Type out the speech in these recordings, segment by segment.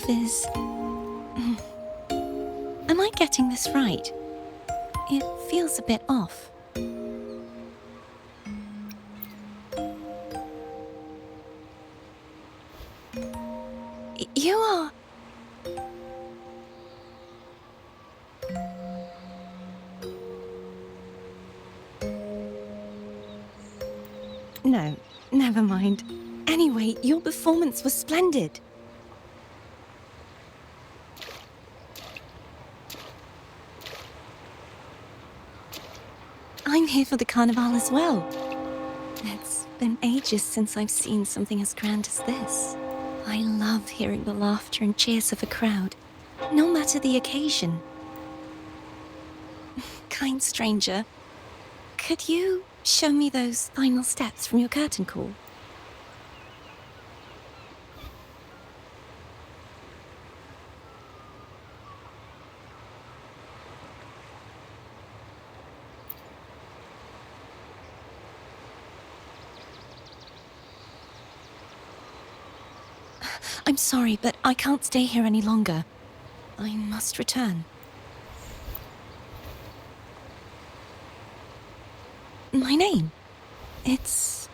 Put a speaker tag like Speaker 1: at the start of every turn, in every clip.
Speaker 1: mouth is... Am I getting this right? It feels a bit off. You are... No, never mind. Anyway, your performance was splendid. I'm here for the carnival as well. It's been ages since I've seen something as grand as this. I love hearing the laughter and cheers of a crowd, no matter the occasion. Kind stranger, could you show me those final steps from your curtain call? I'm sorry, but I can't stay here any longer. I must return. My name? It's...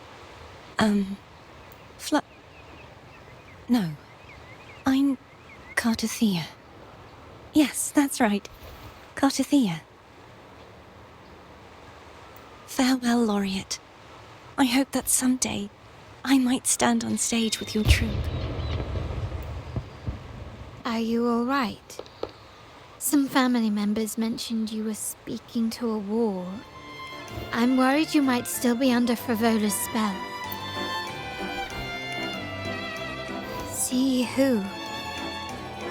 Speaker 1: No. I'm... Cartothea. Yes, that's right. Cartothea. Farewell, Laureate. I hope that someday I might stand on stage with your troupe.
Speaker 2: Are you all right? Some family members mentioned you were speaking to a wall. I'm worried you might still be under Frivola's spell. See who?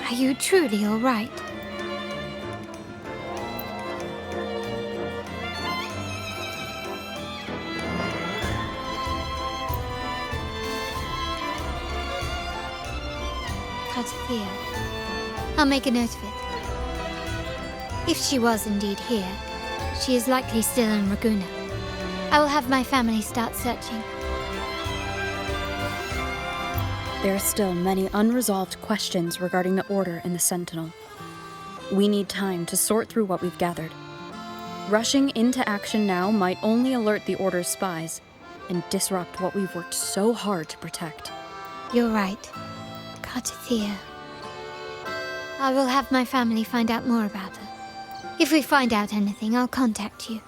Speaker 2: Are you truly all right? Cartothea. I'll make a note of it. If she was indeed here, she is likely still in Raguna. I will have my family start searching.
Speaker 3: There are still many unresolved questions regarding the Order and the Sentinel. We need time to sort through what we've gathered. Rushing into action now might only alert the Order's spies and disrupt what we've worked so hard to protect.
Speaker 2: You're right, Cartothea. I will have my family find out more about her. If we find out anything, I'll contact you,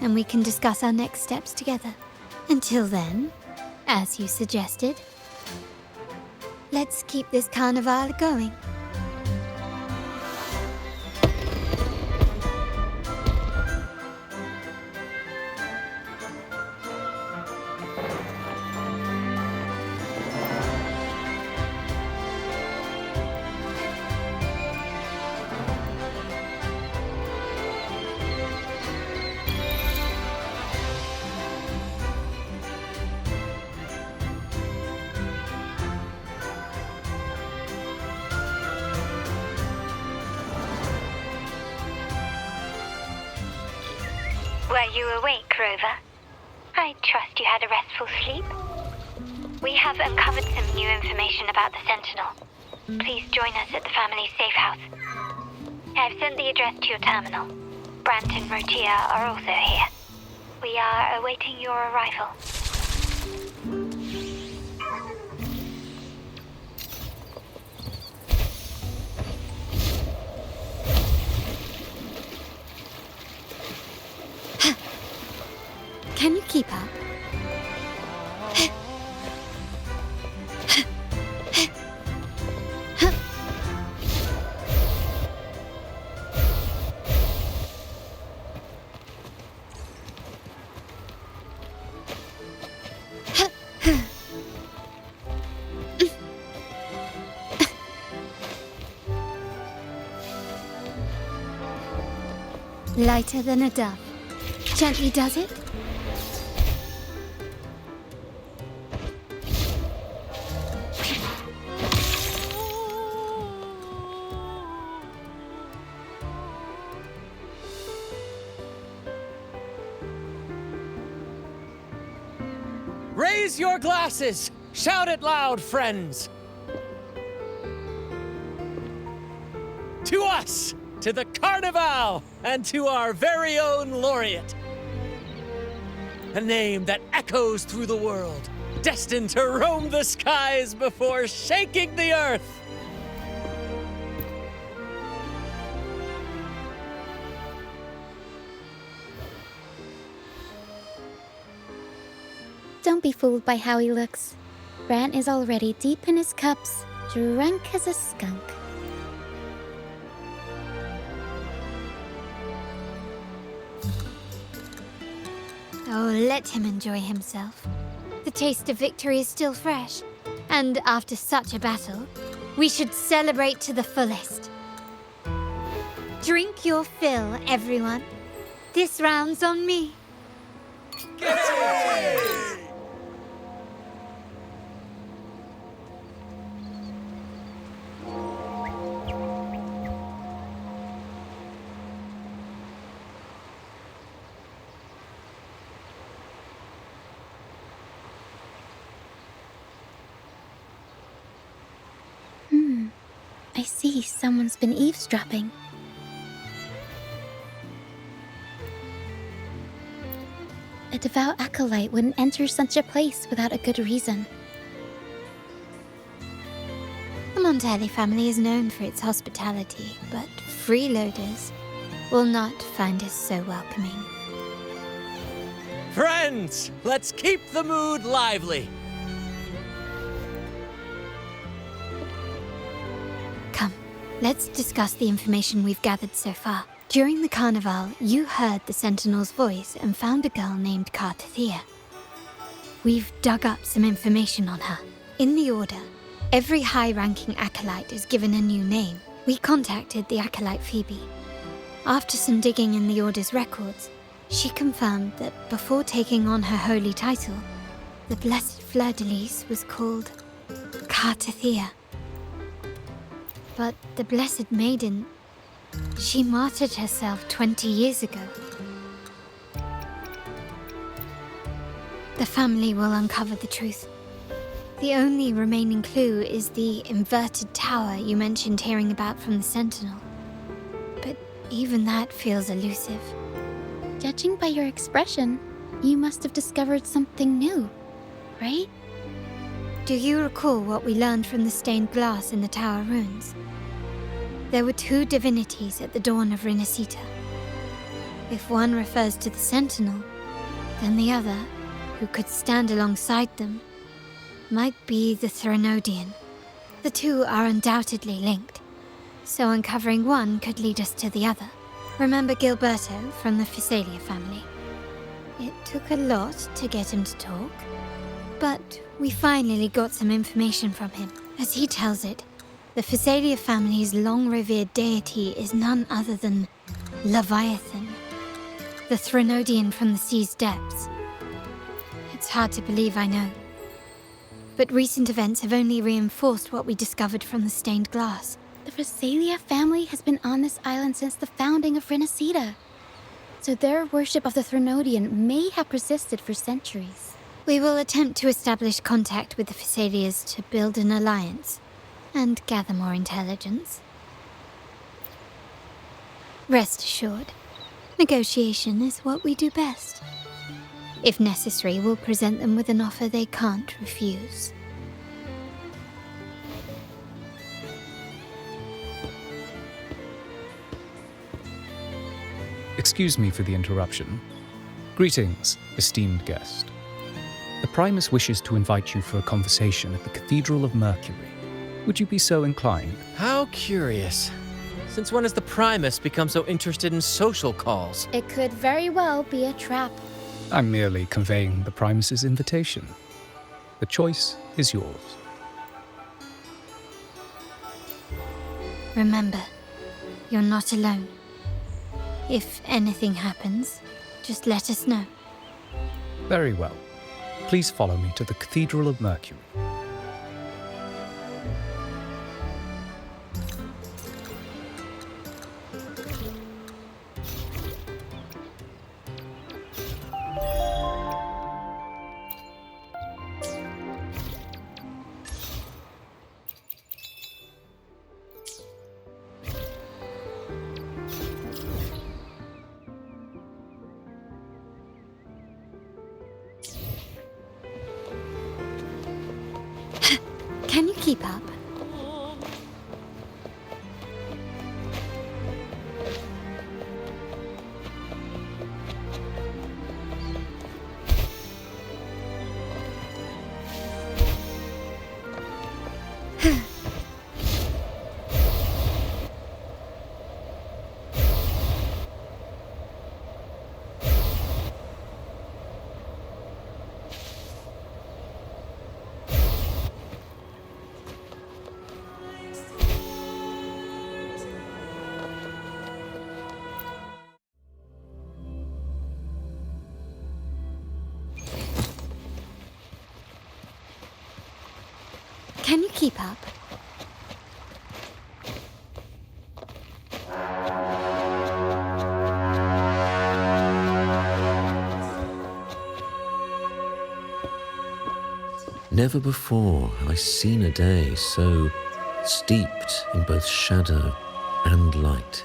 Speaker 2: and we can discuss our next steps together. Until then, as you suggested, let's keep this carnival going.
Speaker 4: Were you awake, Rover? I trust you had a restful sleep. We have uncovered some new information about the Sentinel. Please join us at the family's safe house. I've sent the address to your terminal. Brant and Rotia are also here. We are awaiting your arrival.
Speaker 2: Can you keep up? Lighter than a dove. Gently does it?
Speaker 5: Raise your glasses! Shout it loud, friends! To us! To the Carnival! And to our very own laureate! A name that echoes through the world, destined to roam the skies before shaking the earth!
Speaker 6: Don't be fooled by how he looks. Bran is already deep in his cups, drunk as a skunk.
Speaker 2: Oh, let him enjoy himself. The taste of victory is still fresh. And after such a battle, we should celebrate to the fullest. Drink your fill, everyone. This round's on me.
Speaker 6: I see someone's been eavesdropping. A devout acolyte wouldn't enter such a place without a good reason.
Speaker 2: The Montelli family is known for its hospitality, but freeloaders will not find us so welcoming.
Speaker 5: Friends, let's keep the mood lively!
Speaker 2: Come, let's discuss the information we've gathered so far. During the carnival, you heard the Sentinel's voice and found a girl named Cartathea. We've dug up some information on her. In the Order, every high-ranking acolyte is given a new name. We contacted the acolyte Phoebe. After some digging in the Order's records, she confirmed that before taking on her holy title, the Blessed Fleur-de-Lis was called Cartathea. But the Blessed Maiden, she martyred herself 20 years ago. The family will uncover the truth. The only remaining clue is the inverted tower you mentioned hearing about from the Sentinel. But even that feels elusive.
Speaker 6: Judging by your expression, you must have discovered something new, right?
Speaker 2: Do you recall what we learned from the stained glass in the tower ruins? There were two divinities at the dawn of RINASCITA. If one refers to the Sentinel, then the other, who could stand alongside them, might be the Threnodian. The two are undoubtedly linked, so uncovering one could lead us to the other. Remember Gilberto from the Physalia family? It took a lot to get him to talk, but we finally got some information from him. As he tells it, the Physalia family's long-revered deity is none other than Leviathan, the Threnodian from the sea's depths. It's hard to believe, I know. But recent events have only reinforced what we discovered from the stained glass.
Speaker 6: The Physalia family has been on this island since the founding of RINASCITA. So their worship of the Threnodian may have persisted for centuries.
Speaker 2: We will attempt to establish contact with the Physalias to build an alliance and gather more intelligence. Rest assured, negotiation is what we do best. If necessary, we'll present them with an offer they can't refuse.
Speaker 7: Excuse me for the interruption. Greetings, esteemed guest. The Primus wishes to invite you for a conversation at the Cathedral of Mercury. Would you be so inclined?
Speaker 5: How curious. Since when has the Primus become so interested in social calls?
Speaker 6: It could very well be a trap.
Speaker 7: I'm merely conveying the Primus's invitation. The choice is yours.
Speaker 2: Remember, you're not alone. If anything happens, just let us know.
Speaker 7: Very well. Please follow me to the Cathedral of Mercury.
Speaker 2: keep up? Can you keep up?
Speaker 8: Never before have I seen a day so steeped in both shadow and light.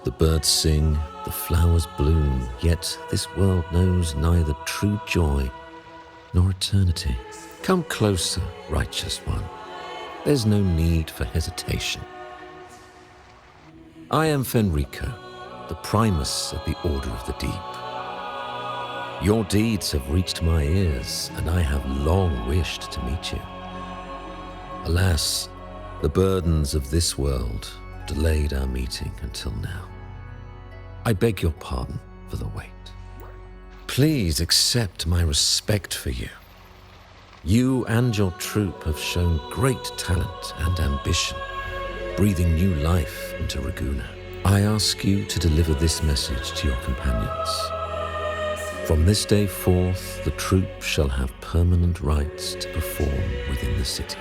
Speaker 8: The birds sing, the flowers bloom, yet this world knows neither true joy nor eternity. Come closer, righteous one. There's no need for hesitation. I am Fenrico, the Primus of the Order of the Deep. Your deeds have reached my ears, and I have long wished to meet you. Alas, the burdens of this world delayed our meeting until now. I beg your pardon for the wait. Please accept my respect for you. You and your troop have shown great talent and ambition, breathing new life into Ragusa. I ask you to deliver this message to your companions. From this day forth, the troop shall have permanent rights to perform within the city.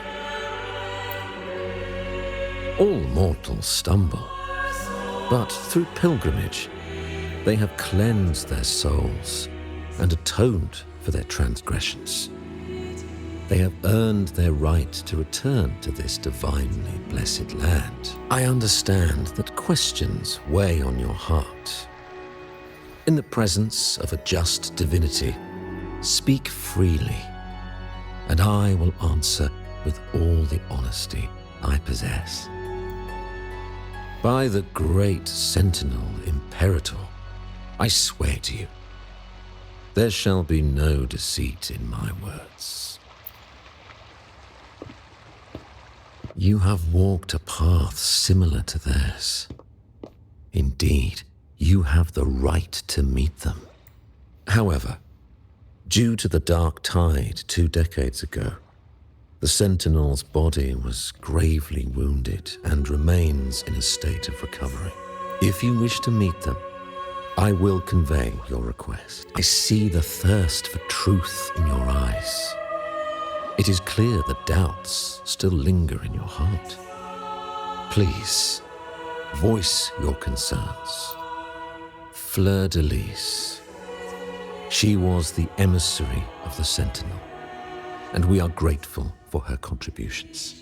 Speaker 8: All mortals stumble, but through pilgrimage, they have cleansed their souls and atoned for their transgressions. They have earned their right to return to this divinely blessed land. I understand that questions weigh on your heart. In the presence of a just divinity, speak freely, and I will answer with all the honesty I possess. By the great Sentinel Imperator, I swear to you, there shall be no deceit in my words. You have walked a path similar to theirs. Indeed, you have the right to meet them. However, due to the dark tide 2 decades ago, the Sentinel's body was gravely wounded and remains in a state of recovery. If you wish to meet them, I will convey your request. I see the thirst for truth in your eyes. It is clear that doubts still linger in your heart. Please, voice your concerns. Fleur-de-Lis. She was the emissary of the Sentinel, and we are grateful for her contributions.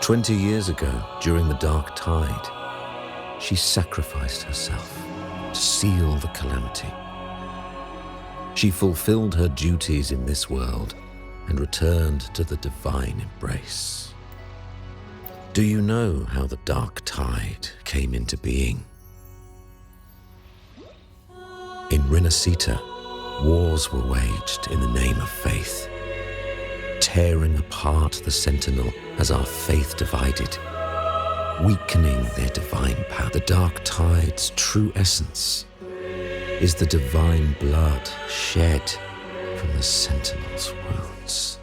Speaker 8: 20 years ago, during the Dark Tide, she sacrificed herself to seal the calamity. She fulfilled her duties in this world and returned to the divine embrace. Do you know how the Dark Tide came into being? In RINASCITA, wars were waged in the name of faith, tearing apart the Sentinel as our faith divided, weakening their divine power. The Dark Tide's true essence is the divine blood shed from the Sentinel's wounds.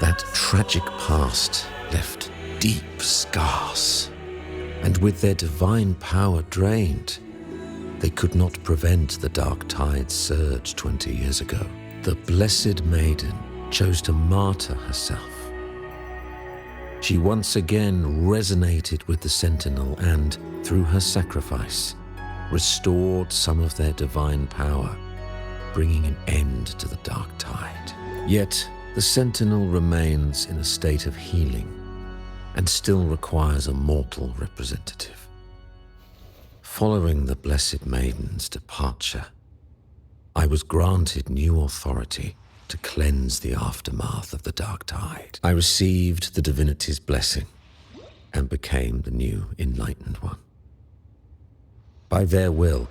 Speaker 8: That tragic past left deep scars, and with their divine power drained, they could not prevent the Dark Tide's surge 20 years ago. The Blessed Maiden chose to martyr herself. She once again resonated with the Sentinel and, through her sacrifice, restored some of their divine power, bringing an end to the Dark Tide. Yet, the Sentinel remains in a state of healing and still requires a mortal representative. Following the Blessed Maiden's departure, I was granted new authority to cleanse the aftermath of the Dark Tide. I received the divinity's blessing and became the new Enlightened One. By their will,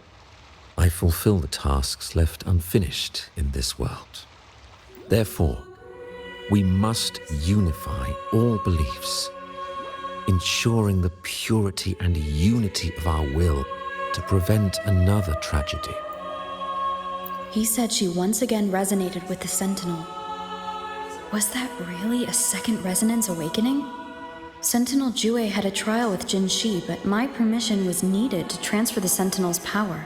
Speaker 8: I fulfill the tasks left unfinished in this world. Therefore, we must unify all beliefs, ensuring the purity and unity of our will to prevent another tragedy.
Speaker 3: He said she once again resonated with the Sentinel. Was that really a second resonance awakening? Sentinel Jue had a trial with Jin Shi, but my permission was needed to transfer the Sentinel's power.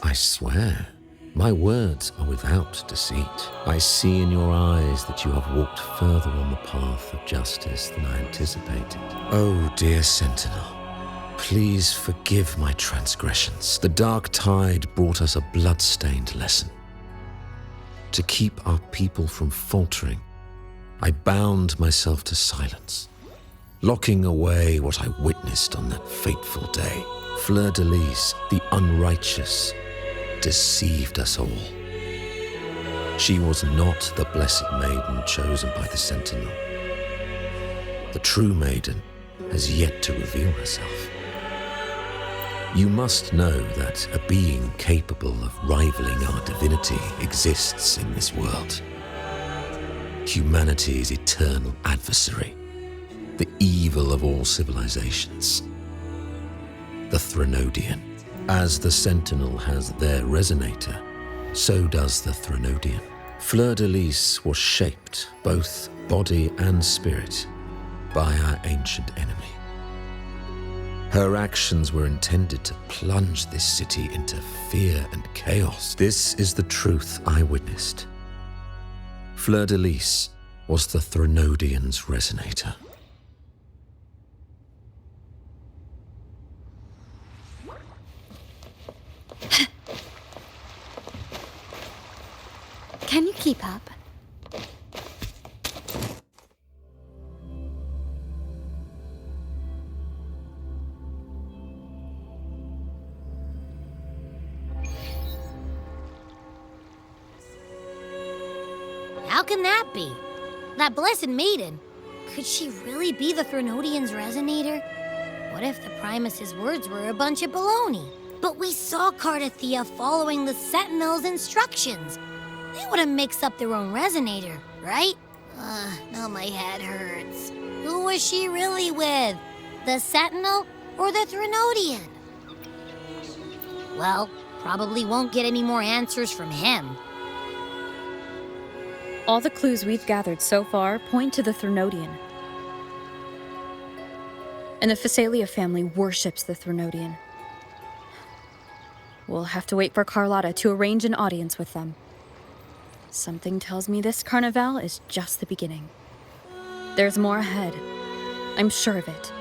Speaker 8: I swear, my words are without deceit. I see in your eyes that you have walked further on the path of justice than I anticipated. Oh, dear Sentinel, please forgive my transgressions. The Dark Tide brought us a blood-stained lesson. To keep our people from faltering, I bound myself to silence, locking away what I witnessed on that fateful day. Fleur-de-Lis, the unrighteous, deceived us all. She was not the blessed maiden chosen by the Sentinel. The true maiden has yet to reveal herself. You must know that a being capable of rivaling our divinity exists in this world. Humanity's eternal adversary, the evil of all civilizations, the Threnodian. As the Sentinel has their resonator, so does the Threnodian. Fleur-de-Lis was shaped, both body and spirit, by our ancient enemy. Her actions were intended to plunge this city into fear and chaos. This is the truth I witnessed. Fleur-de-Lis was the Threnodian's resonator.
Speaker 6: Can you keep up?
Speaker 9: How can that be? That blessed maiden, could she really be the Threnodian's resonator? What if the Primus's words were a bunch of baloney? But we saw Cardathia following the Sentinel's instructions. They wouldn't mix up their own resonator, right? Now my head hurts. Who was she really with? The Sentinel or the Threnodian? Well, probably won't get any more answers from him.
Speaker 3: All the clues we've gathered so far point to the Threnodian. And the Phasalia family worships the Threnodian. We'll have to wait for Carlotta to arrange an audience with them. Something tells me this carnival is just the beginning. There's more ahead. I'm sure of it.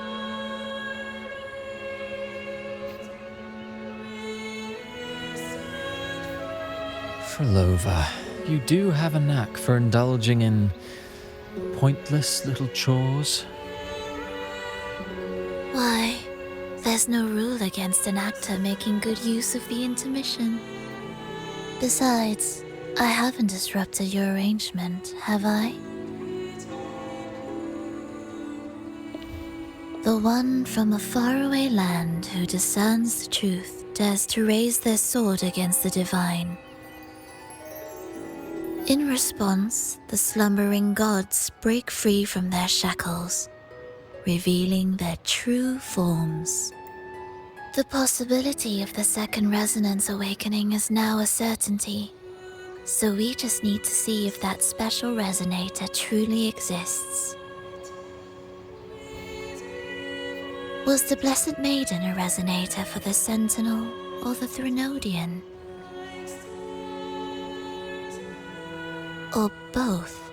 Speaker 5: Frolova, you do have a knack for indulging in pointless little chores.
Speaker 1: Why, there's no rule against an actor making good use of the intermission. Besides, I haven't disrupted your arrangement, have I? The one from a faraway land who discerns the truth dares to raise their sword against the divine. In response, the slumbering gods break free from their shackles, revealing their true forms. The possibility of the second resonance awakening is now a certainty, so we just need to see if that special resonator truly exists. Was the Blessed Maiden a resonator for the Sentinel or the Threnodian? Or both?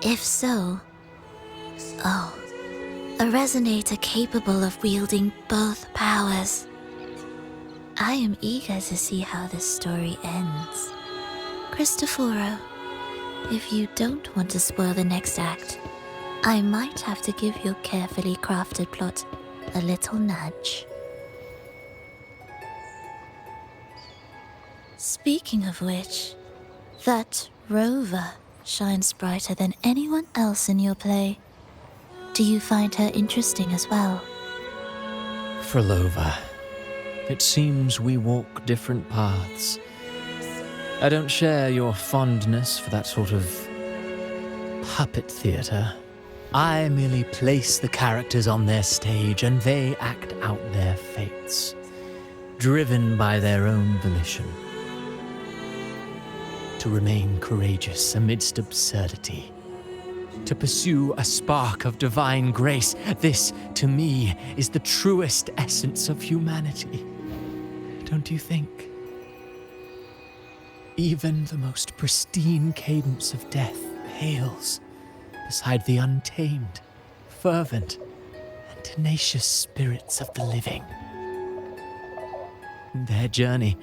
Speaker 1: If so, oh, a resonator capable of wielding both powers. I am eager to see how this story ends. Cristoforo, if you don't want to spoil the next act, I might have to give your carefully crafted plot a little nudge. Speaking of which, that
Speaker 10: Rover shines brighter than anyone else in your play. Do you find her interesting as well?
Speaker 5: Frolova, it seems we walk different paths. I don't share your fondness for that sort of puppet theater. I merely place the characters on their stage and they act out their fates, driven by their own volition. To remain courageous amidst absurdity, to pursue a spark of divine grace, this, to me, is the truest essence of humanity. Don't you think? Even the most pristine cadence of death pales beside the untamed, fervent, and tenacious spirits of the living. In their journey,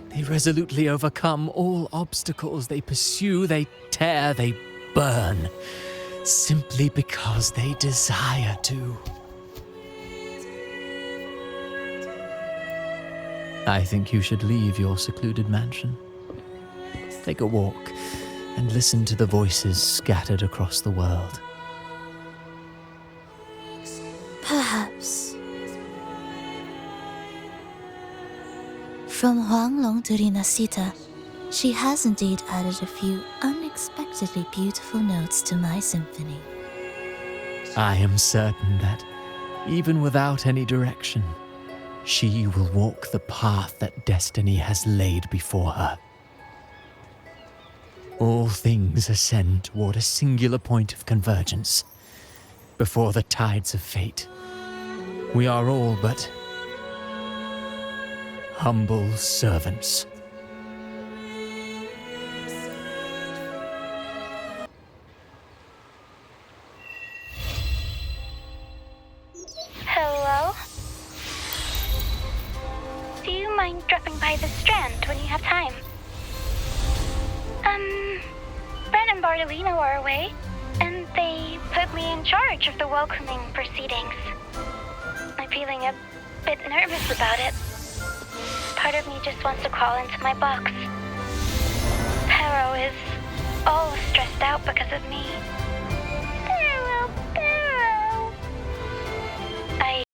Speaker 5: they resolutely overcome all obstacles. They pursue, they tear, they burn, simply because they desire to. I think you should leave your secluded mansion. Take a walk and listen to the voices scattered across the world.
Speaker 10: Perhaps. From Huanglong to RINASCITA, she has indeed added a few unexpectedly beautiful notes to my symphony.
Speaker 5: I am certain that, even without any direction, she will walk the path that destiny has laid before her. All things ascend toward a singular point of convergence. Before the tides of fate, we are all but humble servants.
Speaker 4: Hello? Do you mind dropping by the Strand when you have time? Brent and Bartolino are away, and they put me in charge of the welcoming proceedings. I'm feeling a bit nervous about it. Part of me just wants to crawl into my box. Pero is all stressed out because of me.